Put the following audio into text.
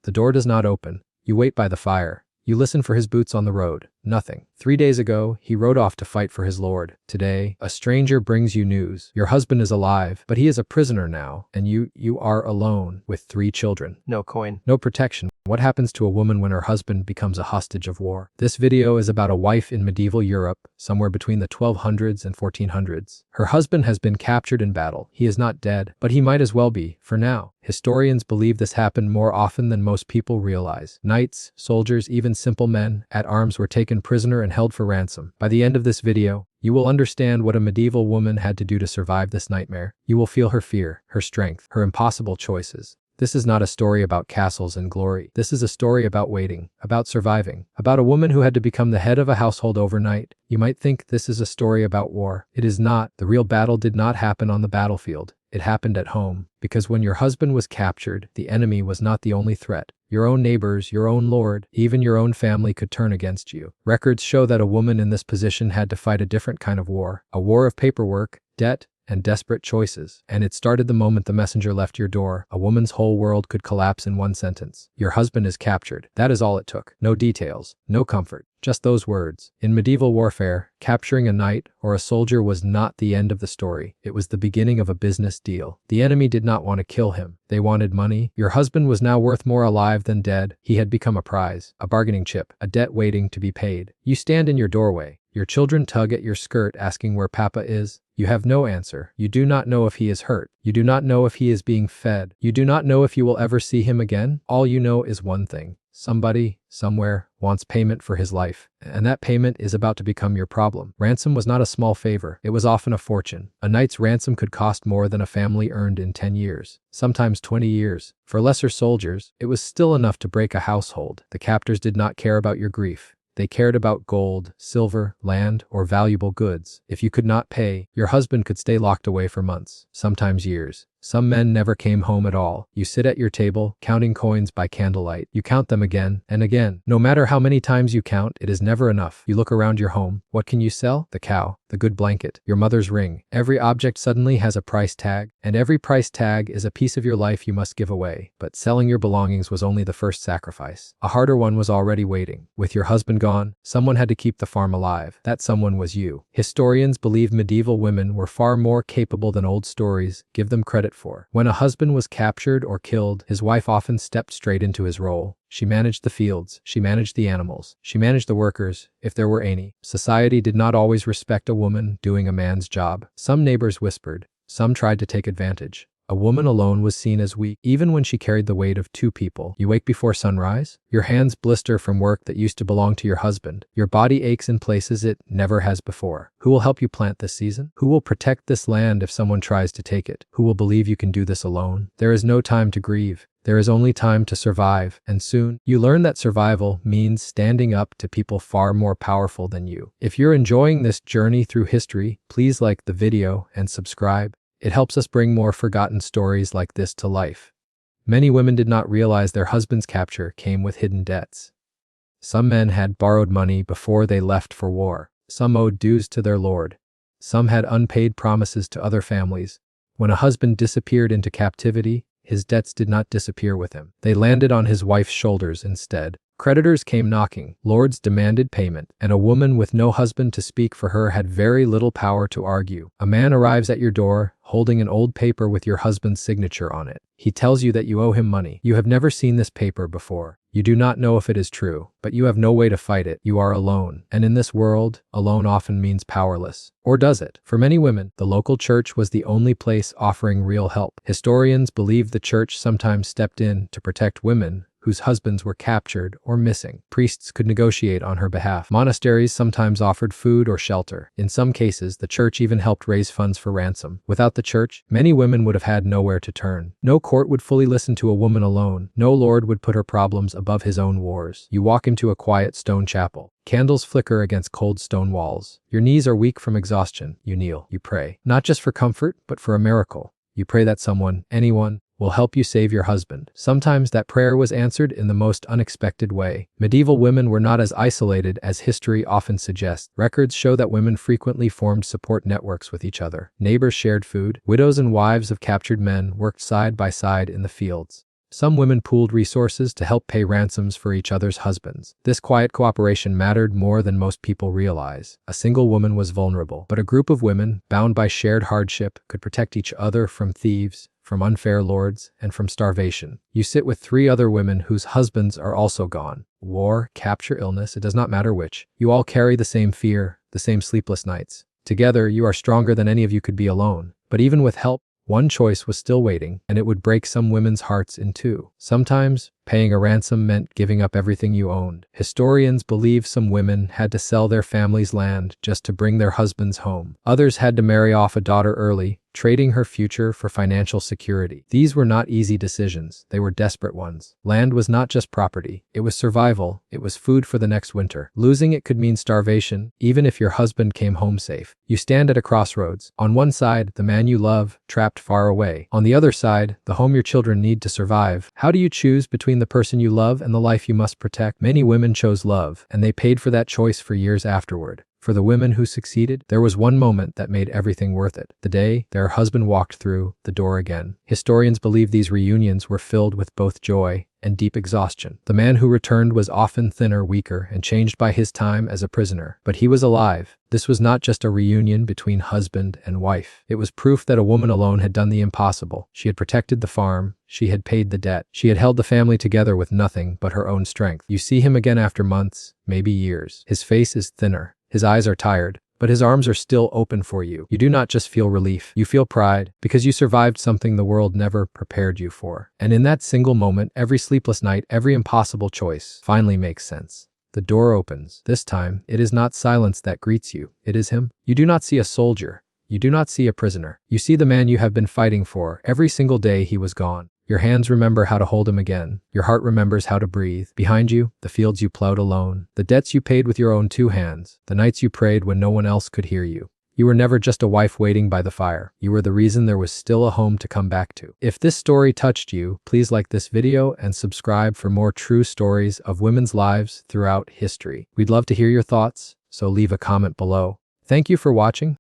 The door does not open. You wait by the fire. You listen for his boots on the road. Nothing. 3 days ago, he rode off to fight for his lord. Today, a stranger brings you news. Your husband is alive, but he is a prisoner now, and you are alone with 3 children. No coin. No protection. What happens to a woman when her husband becomes a hostage of war? This video is about a wife in medieval Europe, somewhere between the 1200s and 1400s. Her husband has been captured in battle. He is not dead, but he might as well be, for now. Historians believe this happened more often than most people realize. Knights, soldiers, even simple men at arms were taken prisoner and held for ransom. By the end of this video, you will understand what a medieval woman had to do to survive this nightmare. You will feel her fear, her strength, her impossible choices. This is not a story about castles and glory. This is a story about waiting, about surviving, about a woman who had to become the head of a household overnight. You might think this is a story about war. It is not. The real battle did not happen on the battlefield. It happened at home, because when your husband was captured, the enemy was not the only threat. Your own neighbors, your own lord, even your own family could turn against you. Records show that a woman in this position had to fight a different kind of war, a war of paperwork, debt, and desperate choices. And it started the moment the messenger left your door. A woman's whole world could collapse in one sentence. Your husband is captured. That is all it took. No details, no comfort, just those words. In medieval warfare, capturing a knight or a soldier was not the end of the story. It was the beginning of a business deal. The enemy did not want to kill him. They wanted money. Your husband was now worth more alive than dead. He had become a prize, a bargaining chip, a debt waiting to be paid. You stand in your doorway. Your children tug at your skirt asking where Papa is. You have no answer. You do not know if he is hurt. You do not know if he is being fed. You do not know if you will ever see him again. All you know is one thing. Somebody, somewhere, wants payment for his life, and that payment is about to become your problem. Ransom was not a small favor. It was often a fortune. A knight's ransom could cost more than a family earned in 10 years, sometimes 20 years. For lesser soldiers, it was still enough to break a household. The captors did not care about your grief. They cared about gold, silver, land, or valuable goods. If you could not pay, your husband could stay locked away for months, sometimes years. Some men never came home at all. You sit at your table, counting coins by candlelight. You count them again and again. No matter how many times you count, it is never enough. You look around your home. What can you sell? The cow, the good blanket, your mother's ring. Every object suddenly has a price tag, and every price tag is a piece of your life you must give away. But selling your belongings was only the first sacrifice. A harder one was already waiting. With your husband gone, someone had to keep the farm alive. That someone was you. Historians believe medieval women were far more capable than old stories give them credit for. When a husband was captured or killed, his wife often stepped straight into his role. She managed the fields, she managed the animals, she managed the workers, if there were any. Society did not always respect a woman doing a man's job. Some neighbors whispered, some tried to take advantage. A woman alone was seen as weak, even when she carried the weight of 2 people. You wake before sunrise? Your hands blister from work that used to belong to your husband. Your body aches in places it never has before. Who will help you plant this season? Who will protect this land if someone tries to take it? Who will believe you can do this alone? There is no time to grieve. There is only time to survive, and soon, you learn that survival means standing up to people far more powerful than you. If you're enjoying this journey through history, please like the video and subscribe. It helps us bring more forgotten stories like this to life. Many women did not realize their husband's capture came with hidden debts. Some men had borrowed money before they left for war. Some owed dues to their lord. Some had unpaid promises to other families. When a husband disappeared into captivity, his debts did not disappear with him. They landed on his wife's shoulders instead. Creditors came knocking, lords demanded payment, and a woman with no husband to speak for her had very little power to argue. A man arrives at your door, holding an old paper with your husband's signature on it. He tells you that you owe him money. You have never seen this paper before. You do not know if it is true, but you have no way to fight it. You are alone. And in this world, alone often means powerless. Or does it? For many women, the local church was the only place offering real help. Historians believe the church sometimes stepped in to protect women whose husbands were captured or missing. Priests could negotiate on her behalf. Monasteries sometimes offered food or shelter. In some cases, the church even helped raise funds for ransom. Without the church, many women would have had nowhere to turn. No court would fully listen to a woman alone. No lord would put her problems above his own wars. You walk into a quiet stone chapel. Candles flicker against cold stone walls. Your knees are weak from exhaustion. You kneel. You pray. Not just for comfort, but for a miracle. You pray that someone, anyone, will help you save your husband. Sometimes that prayer was answered in the most unexpected way. Medieval women were not as isolated as history often suggests. Records show that women frequently formed support networks with each other. Neighbors shared food. Widows and wives of captured men worked side by side in the fields. Some women pooled resources to help pay ransoms for each other's husbands. This quiet cooperation mattered more than most people realize. A single woman was vulnerable, but a group of women, bound by shared hardship, could protect each other from thieves, from unfair lords, and from starvation. You sit with 3 other women whose husbands are also gone. War, capture, illness, it does not matter which. You all carry the same fear, the same sleepless nights. Together, you are stronger than any of you could be alone. But even with help, one choice was still waiting, and it would break some women's hearts in two. Sometimes, paying a ransom meant giving up everything you owned. Historians believe some women had to sell their family's land just to bring their husbands home. Others had to marry off a daughter early, trading her future for financial security. These were not easy decisions, they were desperate ones. Land was not just property, it was survival, it was food for the next winter. Losing it could mean starvation, even if your husband came home safe. You stand at a crossroads. On one side, the man you love, trapped far away. On the other side, the home your children need to survive. How do you choose between the person you love and the life you must protect? Many women chose love, and they paid for that choice for years afterward. For the women who succeeded, there was one moment that made everything worth it. The day their husband walked through the door again. Historians believe these reunions were filled with both joy and deep exhaustion. The man who returned was often thinner, weaker, and changed by his time as a prisoner. But he was alive. This was not just a reunion between husband and wife. It was proof that a woman alone had done the impossible. She had protected the farm. She had paid the debt. She had held the family together with nothing but her own strength. You see him again after months, maybe years. His face is thinner. His eyes are tired, but his arms are still open for you. You do not just feel relief, you feel pride, because you survived something the world never prepared you for. And in that single moment, every sleepless night, every impossible choice finally makes sense. The door opens. This time, it is not silence that greets you, it is him. You do not see a soldier. You do not see a prisoner. You see the man you have been fighting for every single day he was gone. Your hands remember how to hold him again. Your heart remembers how to breathe. Behind you, the fields you plowed alone, the debts you paid with your own 2 hands, the nights you prayed when no one else could hear you. You were never just a wife waiting by the fire. You were the reason there was still a home to come back to. If this story touched you, please like this video and subscribe for more true stories of women's lives throughout history. We'd love to hear your thoughts, so leave a comment below. Thank you for watching.